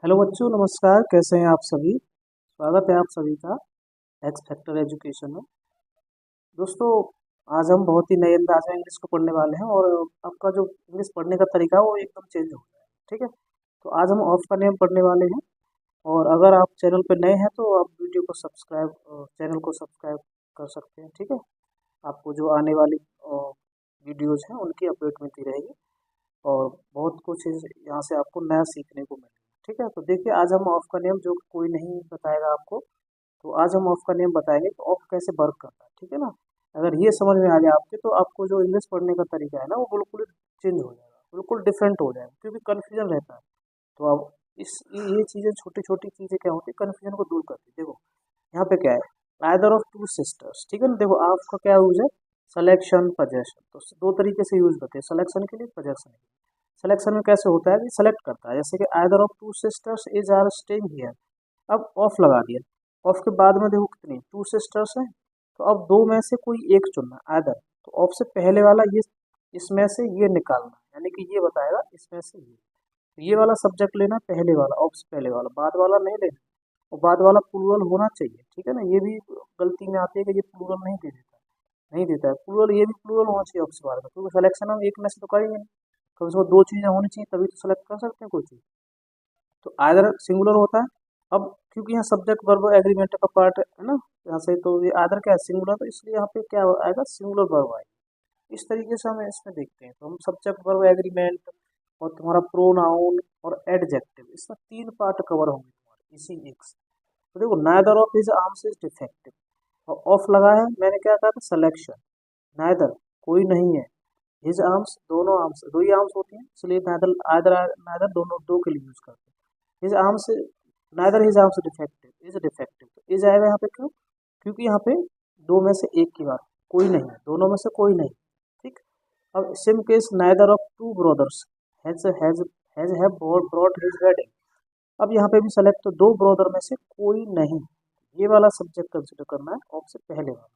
Hello बच्चों, नमस्कार। कैसे हैं आप सभी? स्वागत है आप सभी का एक्स फैक्टर एजुकेशन में। दोस्तों, आज हम बहुत ही नए अंदाज में इंग्लिश को पढ़ने वाले हैं और आपका जो इंग्लिश पढ़ने का तरीका है वो एकदम चेंज हो गया है। ठीक है, तो आज हम ऑफ का नियम पढ़ने वाले हैं। और अगर आप चैनल पर नए हैं तो आप वीडियो को सब्सक्राइब चैनल को सब्सक्राइब कर सकते हैं। ठीक है, आपको जो आने वाली वीडियोज़ हैं उनकी अपडेट मिलती रहेगी और बहुत कुछ यहाँ से आपको नया सीखने को मिलेगा। ठीक है, तो देखिए आज हम ऑफ का नियम जो कोई नहीं बताएगा आपको, तो आज हम ऑफ का नियम बताएंगे कि ऑफ कैसे वर्क करता है। ठीक है ना, अगर ये समझ में आ जाए आपके तो आपको जो इंग्लिश पढ़ने का तरीका है ना वो बिल्कुल चेंज हो जाएगा, बिल्कुल डिफरेंट हो जाएगा, क्योंकि कन्फ्यूजन रहता है। तो अब ये चीज़ें, छोटी छोटी चीज़ें क्या होती है, कन्फ्यूजन को दूर करती है। देखो यहाँ पे क्या है, आइदर ऑफ टू सिस्टर्स। ठीक है ना, देखो आपका क्या यूज है, सिलेक्शन पजेशन। तो दो तरीके से यूज करते हैं, सिलेक्शन के लिए, पजेशन के लिए। सिलेक्शन में कैसे होता है कि सेलेक्ट करता है, जैसे कि either of two sisters is are staying here. अब ऑफ लगा दिया, ऑफ के बाद में देखो कितनी टू सिस्टर्स हैं, तो अब दो में से कोई एक चुनना आइदर। तो ऑफ से पहले वाला ये, इसमें से ये निकालना, यानी कि ये बताएगा इसमें से ये। तो ये वाला सब्जेक्ट लेना, पहले वाला, ऑफ से पहले वाला, बाद वाला नहीं लेना। और बाद वाला प्लूरल होना चाहिए। ठीक है ना, ये भी गलती में आती है कि ये प्लूरल नहीं दे देता, नहीं देता है प्लूरल। ये भी प्लूरल होना चाहिए ऑफ से बाद में, क्योंकि सिलेक्शन हम एक में से तो करेंगे नहीं, कम से कम दो चीज़ें होनी चाहिए तभी तो सेलेक्ट कर सकते हैं कोई चीज़। तो आदर सिंगुलर होता है। अब क्योंकि यहाँ सब्जेक्ट वर्ब एग्रीमेंट का पार्ट है ना, यहाँ से तो ये आदर क्या है, सिंगुलर, तो इसलिए यहाँ पे क्या आएगा, सिंगुलर वर्ब आएगा। इस तरीके से हम इसमें देखते हैं, तो हम सब्जेक्ट वर्ब एग्रीमेंट और तुम्हारा प्रोनाउन और एडजेक्टिव, इसमें तीन पार्ट कवर होंगे तुम्हारे इसी एक से। तो देखो, neither of his arms is defective, और ऑफ लगा है, मैंने क्या कहा था, सिलेक्शन। नाइदर कोई नहीं है, हिज आर्म्स दोनों आर्म्स, दो ही आर्म्स होती हैं, इसलिए नाइदर आइदर नाइदर दोनों दो के लिए यूज करते हैं। His arms, neither his arms defective is defective, तो इज आएगा यहाँ पे, क्यों, क्योंकि यहाँ पे दो में से एक की बात, कोई नहीं है, दोनों में से कोई नहीं। ठीक। अब same case, neither of two brothers has has have brought his wedding. अब यहाँ पे भी सेलेक्ट, तो दो ब्रदर में से कोई नहीं, ये वाला सब्जेक्ट कंसिडर करना है ऑफ से पहले वाला।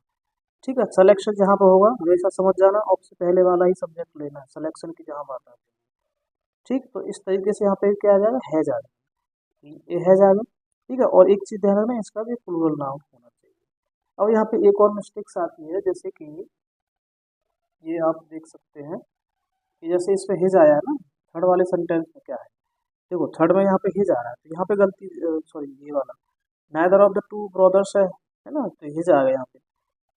ठीक है, सिलेक्शन जहाँ पे होगा हमेशा समझ जाना, ऑफ से पहले वाला ही सब्जेक्ट लेना है, सिलेक्शन की जहाँ बात आती है। ठीक, तो इस तरीके से यहाँ पे क्या आ जाएगा, हैज आ जाएगा, ये हैज आ गया। ठीक है, और एक चीज़ ध्यान रखना, इसका भी प्लूरल नाउन होना चाहिए। अब यहाँ पे एक और मिस्टेक्स आती है, जैसे कि ये आप देख सकते हैं कि जैसे इसमें हिज आया है ना, थर्ड वाले सेंटेंस में क्या है, देखो थर्ड में यहाँ पे हिज आ रहा है, तो यहाँ पे गलती, सॉरी ये वाला, neither of the two brothers है ना, तो हिज आ गया यहाँ पे।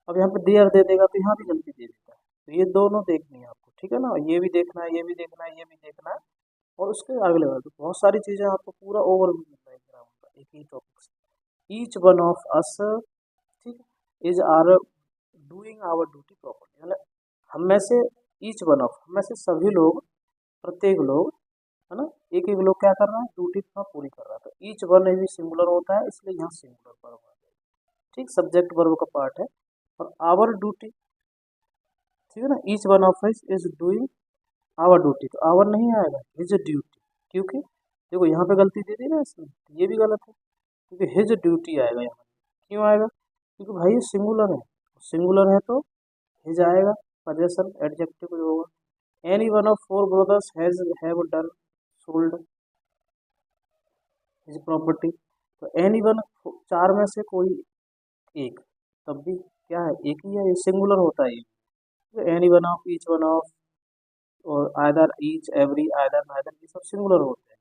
अब यहाँ पे देयर दे देगा तो यहाँ भी गलती दे देता है, तो ये दोनों देखनी है आपको। ठीक है ना, ये भी देखना है, ये भी देखना है, ये भी देखना है। और उसके अगले वाले तो बहुत सारी चीज़ें आपको पूरा ओवरव्यू मिल जाएगा ग्रामर का एक ही टॉपिक से। ईच वन ऑफ अस, ठीक, is are doing our duty properly, मतलब हम में से, ईच वन ऑफ, हम में से सभी लोग, प्रत्येक लोग, है ना, एक एक लोग क्या कर रहा है, ड्यूटी अपना पूरी कर रहा है। तो ईच वन भी सिंगुलर होता है, इसलिए यहाँ सिंगुलर वर्ब आ जाएगा। ठीक, सब्जेक्ट वर्ब का पार्ट है। और आवर ड्यूटी, ठीक है ना, each one of us is doing our duty, तो आवर नहीं आएगा, हिज ड्यूटी, क्योंकि देखो यहाँ पे गलती दे दी ना इसने, तो ये भी गलत है, क्योंकि हिज ड्यूटी आएगा यहाँ। क्यों आएगा, क्योंकि भाई ये सिंगुलर है, सिंगुलर है तो हिज आएगा, पजेशन एडजेक्टिव जो होगा। Any one of four brothers has have done sold his property, तो एनी वन, चार में से कोई एक, तब भी क्या है, एक ही है, ये सिंगुलर होता है ये। Any one of, each one of, और either, each, every, either, neither, ये सब सिंगुलर होते हैं।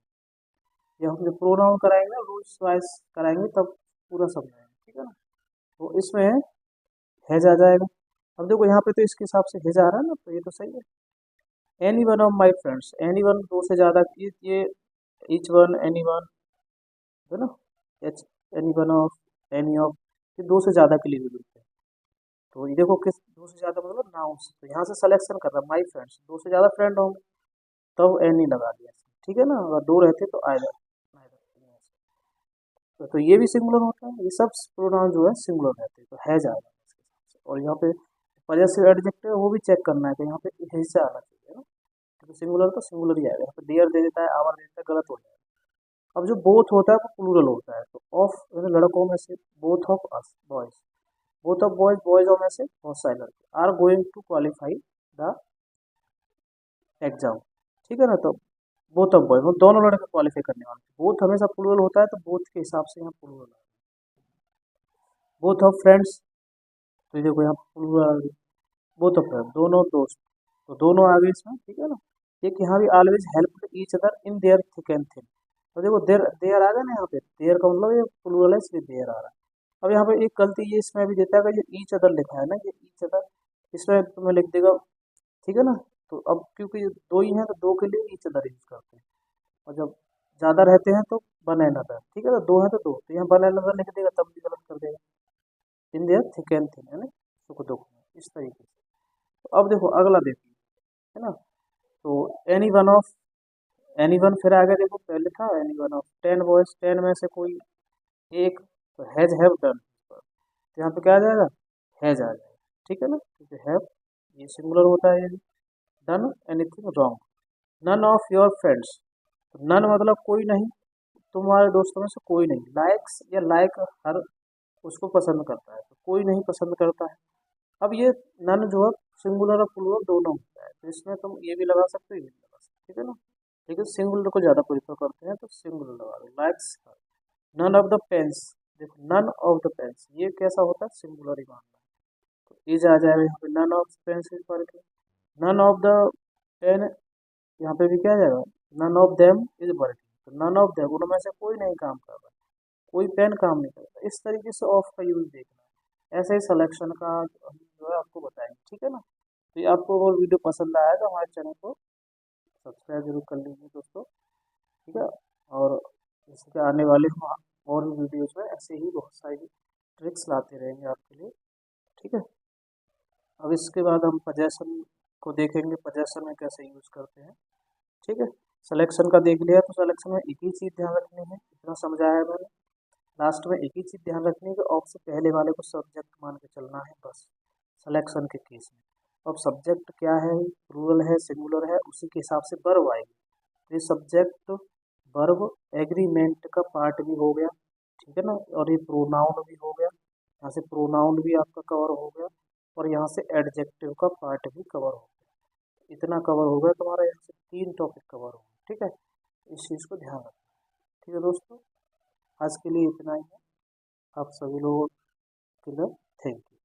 ये हम जब प्रोनाउन कराएंगे ना, रूल्स वाइज कराएंगे, तब पूरा समझाएंगे। ठीक है ना, तो इसमें हैज आ जाएगा। अब देखो यहाँ पे तो इसके हिसाब से हैज आ रहा है ना, तो ये तो सही है। Any one of my friends, any one दो से ज़्यादा, ये ईच वन, एनी वन, है ना, H, any one of, any of, ये दो से ज़्यादा के लिए भी मिलते हैं। तो ये देखो किस, दो से ज़्यादा मतलब नाउन्स, तो यहाँ से सिलेक्शन कर रहा है, माई फ्रेंड्स, दो से ज़्यादा फ्रेंड होंगे, तब एनी लगा दिया। ठीक है ना, अगर दो रहते तो आइदर, तो ये भी सिंगुलर होता है, ये सब प्रोनाउन जो है सिंगुलर रहते हैं, तो है जाएगा इसके हिसाब से। और यहाँ पे पजेसिव एडजेक्टिव है, वो भी चेक करना है कि यहाँ पे है से आना चाहिए ना, तो सिंगुलर तो सिंगुलर ही आएगा। यहाँ पे डियर दे देता है, आवर दे देता है, गलत हो जाएगा। अब जो बोथ होता है वो प्लूरल होता है, तो ऑफ लड़कों में से, both of us boys, both of boys, बॉयजों में से बहुत सारे लड़के are going to qualify the exam. ठीक है ना, तो बोथ ऑफ बॉय, वो दोनों लड़के क्वालिफाई करने वाले थे। बोथ हमेशा प्लूरल होता है तो बोथ के हिसाब से यहाँ प्लूरल है। बोथ ऑफ फ्रेंड्स, तो ये देखो यहाँ प्लूरल, बोथ ऑफ फ्रेंड्स, दोनों दोस्त, तो दोनों आ गए इसमें, ठीक है ना। एक यहाँ भी always help each other in their thick and thin, तो देखो देयर देयर आ गया ना यहाँ पे, देयर का मतलब ये प्लूरल है इसलिए देयर आ रहा है। अब यहाँ पे एक गलती ये इसमें भी देता है कि ये ईच अदर लिखा है ना, ये ईच अदर, इसमें तुम्हें लिख देगा, ठीक है ना। तो अब क्योंकि ये दो ही हैं तो दो के लिए ईच अदर यूज करते हैं, और जब ज़्यादा रहते हैं तो वन अनदर, ठीक है ना, दो है तो दो, तो यहाँ वन अनदर लिख देगा तब भी गलत कर देगा। In their thick and thin है ना, सुख दुख में, इस तरीके से। तो अब देखो अगला देखिए, है ना। तो any one of, any one फिर आगे देखो, पहले था एनी वन ऑफ 10 बॉयज, 10 में से कोई एक, तो हैज हैव डन, तो यहाँ पे क्या आ जाएगा, हैज आ जाएगा, ठीक है ना, क्योंकि हैव ये सिंगुलर होता है, ये done anything wrong. None of your friends, none मतलब कोई नहीं, तुम्हारे दोस्तों में से कोई नहीं, लाइक्स या लाइक हर उसको पसंद करता है, तो कोई नहीं पसंद करता है। अब ये नन जो है सिंगुलर और प्लूरल दोनों होता है, तो इसमें तुम ये भी लगा सकते हो, ये भी लगा सकते हो, ठीक है ना। लेकिन सिंगुलर को ज़्यादा प्रेफर करते हैं तो सिंगुलर लगा दो, likes. None of the pens, देखो नन ऑफ द पेन्स ये कैसा होता है, सिंगुलर ही मानना है, तो इज आ जाएगा यहाँ पे, none of pens is working. None of the pen, यहाँ पे भी क्या आ जाएगा, none of them is working, तो नन ऑफ देम उनमें से कोई नहीं काम कर रहा, कोई पेन काम नहीं करता, इस तरीके से ऑफ का यूज देखना है। ऐसे ही सिलेक्शन का हम जो है आपको बताएंगे, ठीक है ना। तो ये आपको अगर वीडियो पसंद आया तो हमारे चैनल को सब्सक्राइब जरूर कर लीजिए दोस्तों, ठीक है। और इसके आने वाले हम और भी वीडियोज में ऐसे ही बहुत सारी ट्रिक्स लाते रहेंगे आपके लिए, ठीक है। अब इसके बाद हम पजेशन को देखेंगे, पजेशन में कैसे यूज़ करते हैं, ठीक है। सिलेक्शन का देख लिया, तो सिलेक्शन में एक ही चीज़ ध्यान रखनी है, इतना समझाया है मैंने। लास्ट में एक ही चीज़ ध्यान रखनी है कि ऑफ से पहले वाले को सब्जेक्ट मान के चलना है बस, सिलेक्शन के केस में। अब सब्जेक्ट क्या है, प्लूरल है सिंगुलर है, उसी के हिसाब से वर्ब आएगी। तो ये सब्जेक्ट वर्ब एग्रीमेंट का पार्ट भी हो गया, ठीक है ना, और ये प्रोनाउन भी हो गया, यहाँ से प्रोनाउन भी आपका कवर हो गया, और यहाँ से एडजेक्टिव का पार्ट भी कवर हो गया। इतना कवर हो गया तुम्हारा, यहाँ से 3 टॉपिक कवर हो गए, ठीक है। इस चीज़ को ध्यान रखना, ठीक है दोस्तों। आज के लिए इतना ही है, आप सभी लोगों के लिए थैंक यू।